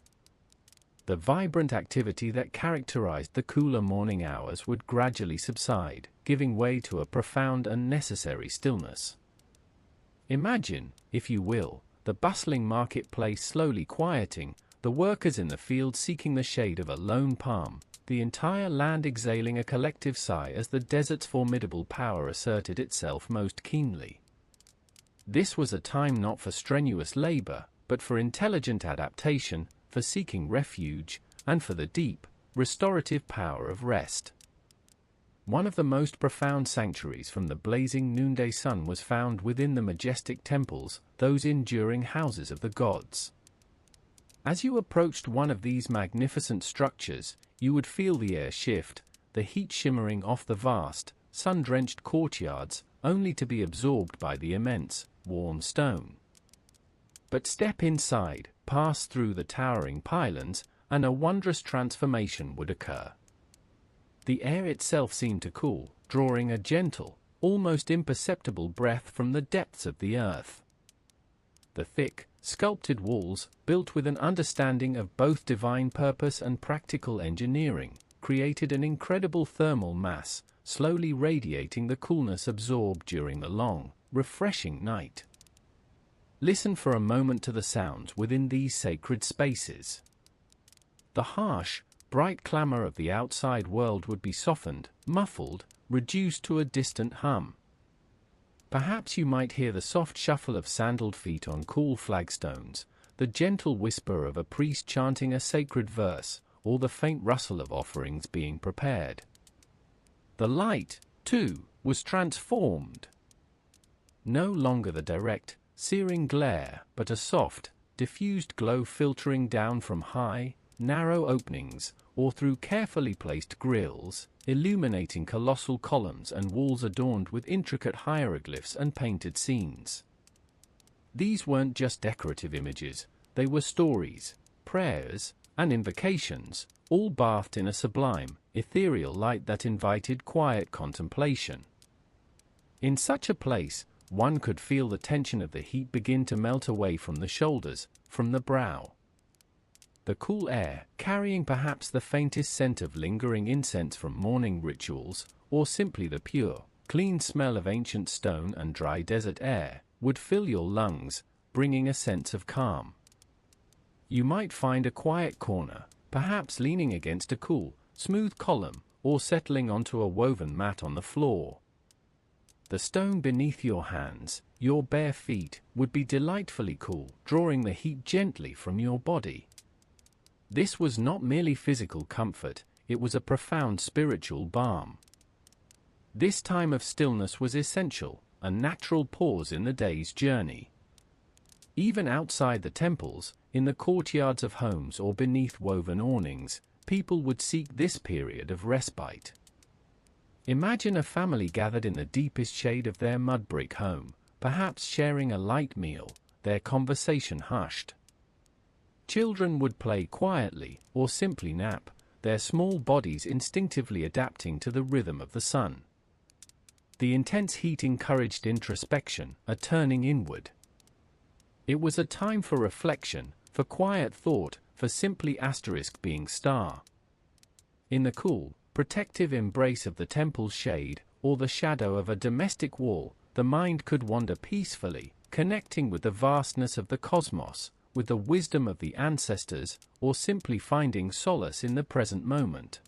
The vibrant activity that characterized the cooler morning hours would gradually subside, giving way to a profound and necessary stillness. Imagine, if you will, the bustling marketplace slowly quieting, the workers in the field seeking the shade of a lone palm, the entire land exhaling a collective sigh as the desert's formidable power asserted itself most keenly. This was a time not for strenuous labor, but for intelligent adaptation, for seeking refuge, and for the deep, restorative power of rest. One of the most profound sanctuaries from the blazing noonday sun was found within the majestic temples, those enduring houses of the gods. As you approached one of these magnificent structures, you would feel the air shift, the heat shimmering off the vast, sun-drenched courtyards, only to be absorbed by the immense, warm stone. But step inside, pass through the towering pylons, and a wondrous transformation would occur. The air itself seemed to cool, drawing a gentle, almost imperceptible breath from the depths of the earth. The thick, sculpted walls, built with an understanding of both divine purpose and practical engineering, created an incredible thermal mass, slowly radiating the coolness absorbed during the long, refreshing night. listen for a moment to the sounds within these sacred spaces. The harsh, bright clamor of the outside world would be softened, muffled, reduced to a distant hum. Perhaps you might hear the soft shuffle of sandaled feet on cool flagstones, the gentle whisper of a priest chanting a sacred verse, or the faint rustle of offerings being prepared. The light, too, was transformed. No longer the direct, searing glare, but a soft, diffused glow filtering down from high, narrow openings, or through carefully placed grilles, illuminating colossal columns and walls adorned with intricate hieroglyphs and painted scenes. These weren't just decorative images, they were stories, prayers, and invocations, all bathed in a sublime, ethereal light that invited quiet contemplation. In such a place, one could feel the tension of the heat begin to melt away from the shoulders, from the brow. The cool air, carrying perhaps the faintest scent of lingering incense from morning rituals, or simply the pure, clean smell of ancient stone and dry desert air, would fill your lungs, bringing a sense of calm. You might find a quiet corner, perhaps leaning against a cool, smooth column, or settling onto a woven mat on the floor. The stone beneath your hands, your bare feet, would be delightfully cool, drawing the heat gently from your body. This was not merely physical comfort, it was a profound spiritual balm. This time of stillness was essential, a natural pause in the day's journey. Even outside the temples, in the courtyards of homes or beneath woven awnings, people would seek this period of respite. Imagine a family gathered in the deepest shade of their mudbrick home, perhaps sharing a light meal, their conversation hushed. Children would play quietly, or simply nap, their small bodies instinctively adapting to the rhythm of the sun. The intense heat encouraged introspection, a turning inward. It was a time for reflection, for quiet thought, for simply being star. In the cool, protective embrace of the temple's shade, or the shadow of a domestic wall, the mind could wander peacefully, connecting with the vastness of the cosmos, with the wisdom of the ancestors, or simply finding solace in the present moment.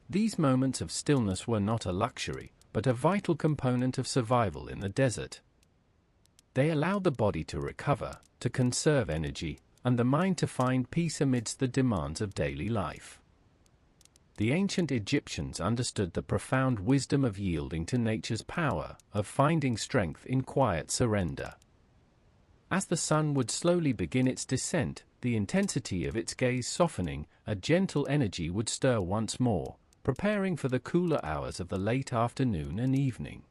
These moments of stillness were not a luxury, but a vital component of survival in the desert. They allowed the body to recover, to conserve energy, and the mind to find peace amidst the demands of daily life. The ancient Egyptians understood the profound wisdom of yielding to nature's power, of finding strength in quiet surrender. As the sun would slowly begin its descent, the intensity of its gaze softening, a gentle energy would stir once more, preparing for the cooler hours of the late afternoon and evening.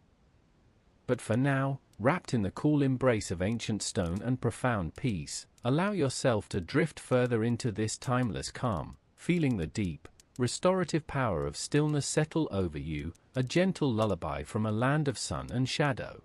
But for now, wrapped in the cool embrace of ancient stone and profound peace, allow yourself to drift further into this timeless calm, feeling the deep, restorative power of stillness settle over you, a gentle lullaby from a land of sun and shadow.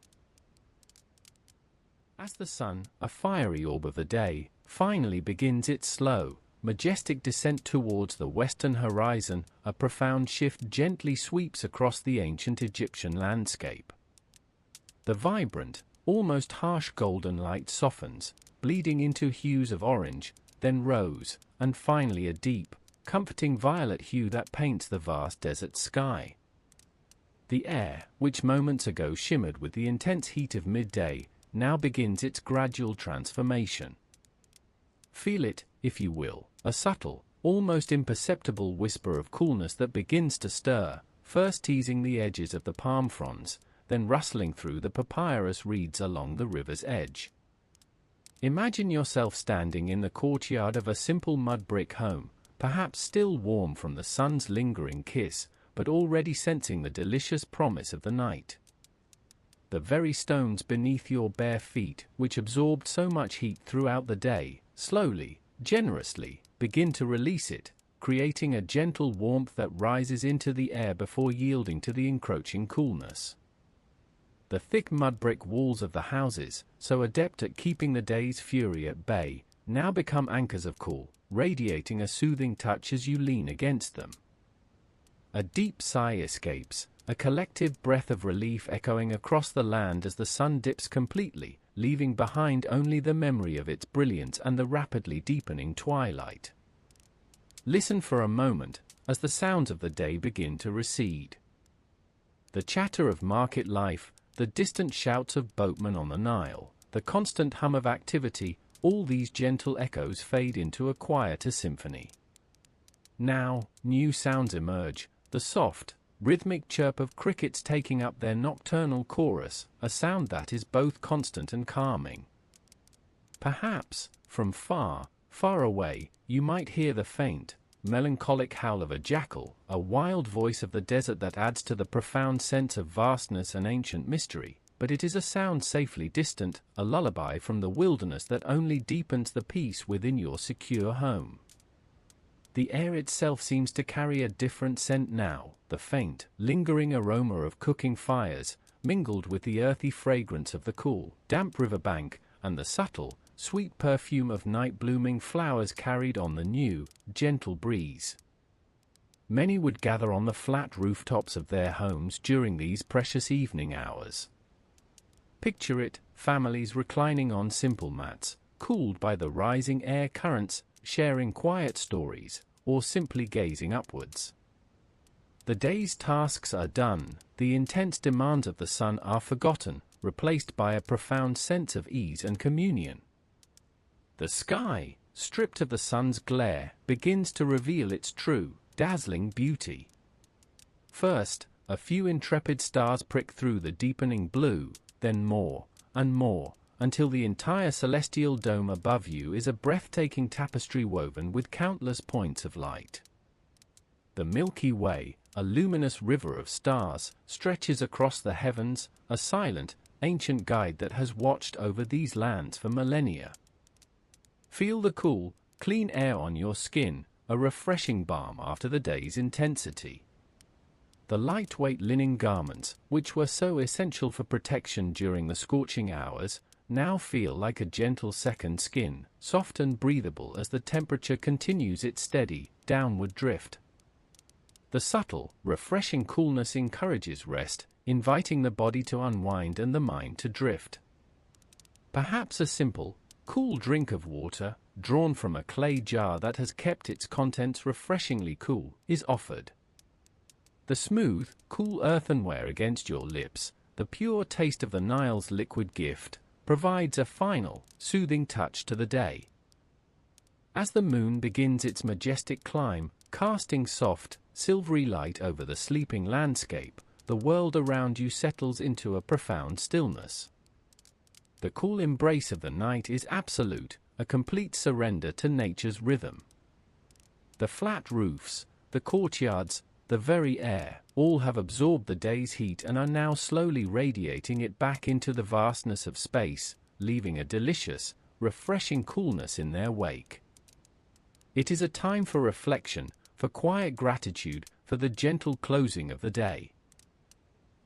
As the sun, a fiery orb of the day, finally begins its slow, majestic descent towards the western horizon, a profound shift gently sweeps across the ancient Egyptian landscape. The vibrant, almost harsh golden light softens, bleeding into hues of orange, then rose, and finally a deep, comforting violet hue that paints the vast desert sky. The air, which moments ago shimmered with the intense heat of midday, now begins its gradual transformation. Feel it, if you will, a subtle, almost imperceptible whisper of coolness that begins to stir, first teasing the edges of the palm fronds, then rustling through the papyrus reeds along the river's edge. Imagine yourself standing in the courtyard of a simple mud-brick home, perhaps still warm from the sun's lingering kiss, but already sensing the delicious promise of the night. The very stones beneath your bare feet, which absorbed so much heat throughout the day, slowly, generously, begin to release it, creating a gentle warmth that rises into the air before yielding to the encroaching coolness. The thick mud-brick walls of the houses, so adept at keeping the day's fury at bay, now become anchors of cool, radiating a soothing touch as you lean against them. A deep sigh escapes, a collective breath of relief echoing across the land as the sun dips completely, leaving behind only the memory of its brilliance and the rapidly deepening twilight. Listen for a moment as the sounds of the day begin to recede. The chatter of market life, the distant shouts of boatmen on the Nile, the constant hum of activity, all these gentle echoes fade into a quieter symphony. Now, new sounds emerge, the soft, rhythmic chirp of crickets taking up their nocturnal chorus, a sound that is both constant and calming. Perhaps, from far, far away, you might hear the faint, melancholic howl of a jackal, a wild voice of the desert that adds to the profound sense of vastness and ancient mystery, but it is a sound safely distant, a lullaby from the wilderness that only deepens the peace within your secure home. The air itself seems to carry a different scent now, the faint, lingering aroma of cooking fires, mingled with the earthy fragrance of the cool, damp riverbank, and the subtle, sweet perfume of night-blooming flowers carried on the new, gentle breeze. Many would gather on the flat rooftops of their homes during these precious evening hours. Picture it, families reclining on simple mats, cooled by the rising air currents, sharing quiet stories, or simply gazing upwards. The day's tasks are done, the intense demands of the sun are forgotten, replaced by a profound sense of ease and communion. The sky, stripped of the sun's glare, begins to reveal its true, dazzling beauty. First, a few intrepid stars prick through the deepening blue, then more, and more, until the entire celestial dome above you is a breathtaking tapestry woven with countless points of light. The Milky Way, a luminous river of stars, stretches across the heavens, a silent, ancient guide that has watched over these lands for millennia. Feel the cool, clean air on your skin, a refreshing balm after the day's intensity. The lightweight linen garments, which were so essential for protection during the scorching hours, now feel like a gentle second skin, soft and breathable as the temperature continues its steady, downward drift. The subtle, refreshing coolness encourages rest, inviting the body to unwind and the mind to drift. Perhaps a simple, cool drink of water, drawn from a clay jar that has kept its contents refreshingly cool, is offered. The smooth, cool earthenware against your lips, the pure taste of the Nile's liquid gift, provides a final, soothing touch to the day. As the moon begins its majestic climb, casting soft, silvery light over the sleeping landscape, the world around you settles into a profound stillness. The cool embrace of the night is absolute, a complete surrender to nature's rhythm. The flat roofs, the courtyards, the very air, all have absorbed the day's heat and are now slowly radiating it back into the vastness of space, leaving a delicious, refreshing coolness in their wake. It is a time for reflection, for quiet gratitude, for the gentle closing of the day.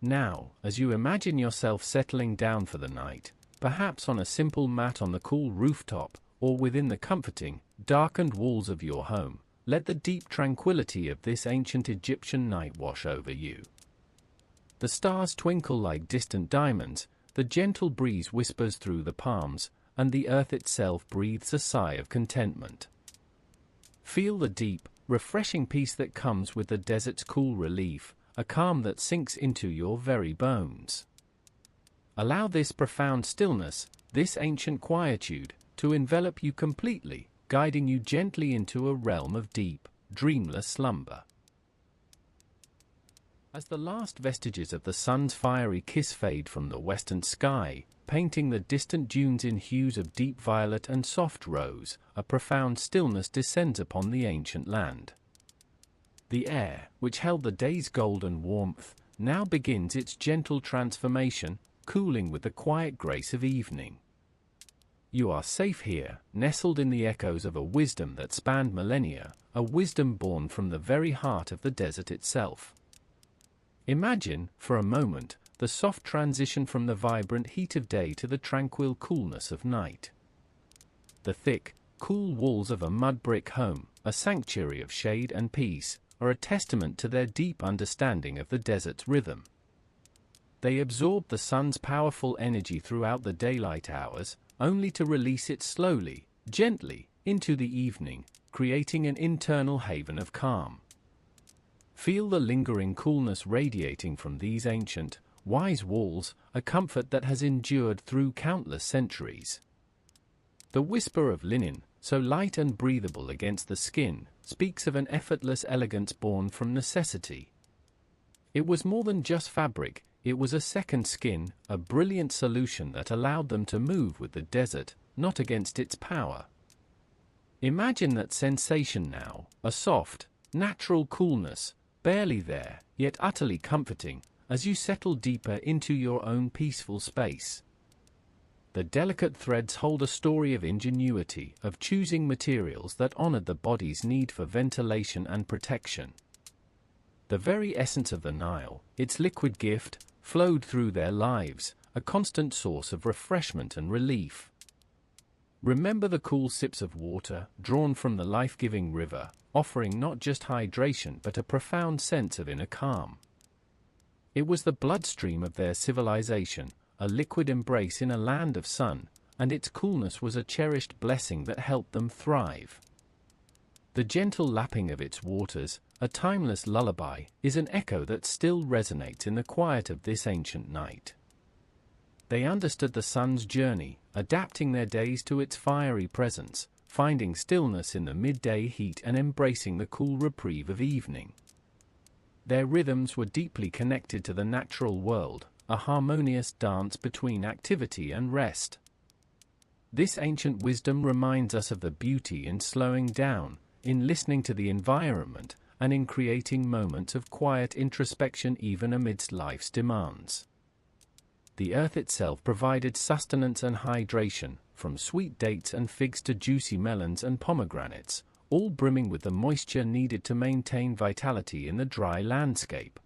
Now, as you imagine yourself settling down for the night, perhaps on a simple mat on the cool rooftop, or within the comforting, darkened walls of your home, let the deep tranquility of this ancient Egyptian night wash over you. The stars twinkle like distant diamonds, the gentle breeze whispers through the palms, and the earth itself breathes a sigh of contentment. Feel the deep, refreshing peace that comes with the desert's cool relief, a calm that sinks into your very bones. Allow this profound stillness, this ancient quietude, to envelop you completely, guiding you gently into a realm of deep, dreamless slumber. As the last vestiges of the sun's fiery kiss fade from the western sky, painting the distant dunes in hues of deep violet and soft rose, a profound stillness descends upon the ancient land. The air, which held the day's golden warmth, now begins its gentle transformation, cooling with the quiet grace of evening. You are safe here, nestled in the echoes of a wisdom that spanned millennia, a wisdom born from the very heart of the desert itself. Imagine, for a moment, the soft transition from the vibrant heat of day to the tranquil coolness of night. The thick, cool walls of a mud-brick home, a sanctuary of shade and peace, are a testament to their deep understanding of the desert's rhythm. They absorb the sun's powerful energy throughout the daylight hours, only to release it slowly, gently, into the evening, creating an internal haven of calm. Feel the lingering coolness radiating from these ancient, wise walls, a comfort that has endured through countless centuries. The whisper of linen, so light and breathable against the skin, speaks of an effortless elegance born from necessity. It was more than just fabric, it was a second skin, a brilliant solution that allowed them to move with the desert, not against its power. Imagine that sensation now, a soft, natural coolness, barely there, yet utterly comforting, as you settle deeper into your own peaceful space. The delicate threads hold a story of ingenuity, of choosing materials that honored the body's need for ventilation and protection. The very essence of the Nile, its liquid gift, flowed through their lives, a constant source of refreshment and relief. Remember the cool sips of water, drawn from the life-giving river, offering not just hydration but a profound sense of inner calm. It was the bloodstream of their civilization, a liquid embrace in a land of sun, and its coolness was a cherished blessing that helped them thrive. The gentle lapping of its waters, a timeless lullaby, is an echo that still resonates in the quiet of this ancient night. They understood the sun's journey, adapting their days to its fiery presence, finding stillness in the midday heat and embracing the cool reprieve of evening. Their rhythms were deeply connected to the natural world, a harmonious dance between activity and rest. This ancient wisdom reminds us of the beauty in slowing down, in listening to the environment, and in creating moments of quiet introspection even amidst life's demands. The earth itself provided sustenance and hydration, from sweet dates and figs to juicy melons and pomegranates, all brimming with the moisture needed to maintain vitality in the dry landscape.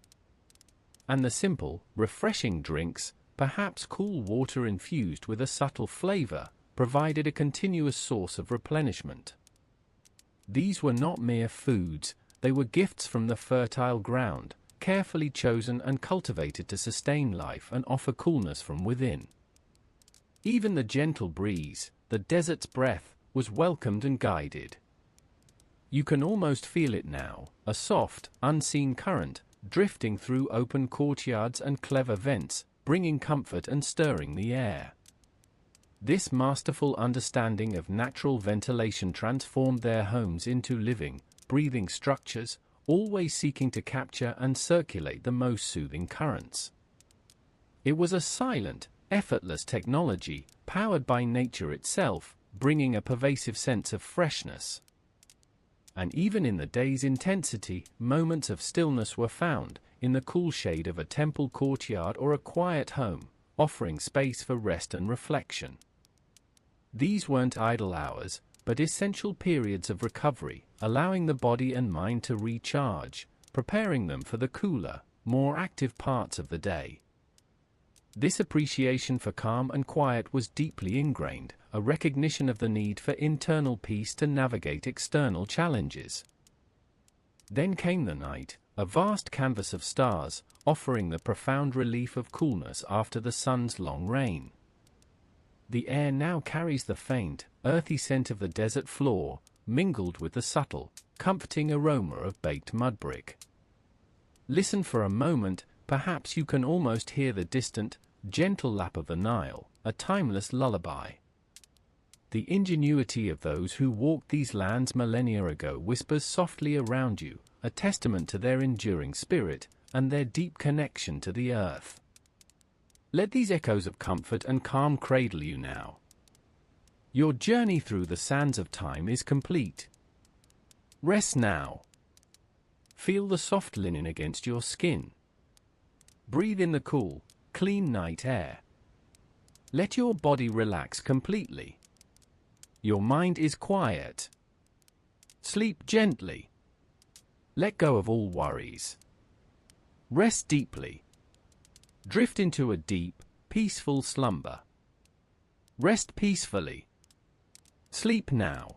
And the simple, refreshing drinks, perhaps cool water infused with a subtle flavor, provided a continuous source of replenishment. These were not mere foods, they were gifts from the fertile ground, carefully chosen and cultivated to sustain life and offer coolness from within. Even the gentle breeze, the desert's breath, was welcomed and guided. You can almost feel it now, a soft, unseen current, drifting through open courtyards and clever vents, bringing comfort and stirring the air. This masterful understanding of natural ventilation transformed their homes into living, breathing structures, always seeking to capture and circulate the most soothing currents. It was a silent, effortless technology, powered by nature itself, bringing a pervasive sense of freshness. And even in the day's intensity, moments of stillness were found, in the cool shade of a temple courtyard or a quiet home, offering space for rest and reflection. These weren't idle hours, but essential periods of recovery, allowing the body and mind to recharge, preparing them for the cooler, more active parts of the day. This appreciation for calm and quiet was deeply ingrained, a recognition of the need for internal peace to navigate external challenges. Then came the night, a vast canvas of stars, offering the profound relief of coolness after the sun's long reign. The air now carries the faint, earthy scent of the desert floor, mingled with the subtle, comforting aroma of baked mudbrick. Listen for a moment, perhaps you can almost hear the distant, gentle lap of the Nile, a timeless lullaby. The ingenuity of those who walked these lands millennia ago whispers softly around you, a testament to their enduring spirit and their deep connection to the earth. Let these echoes of comfort and calm cradle you now. Your journey through the sands of time is complete. Rest now. Feel the soft linen against your skin. Breathe in the cool, clean night air. Let your body relax completely. Your mind is quiet. Sleep gently. Let go of all worries. Rest deeply. Drift into a deep, peaceful slumber. Rest peacefully. Sleep now.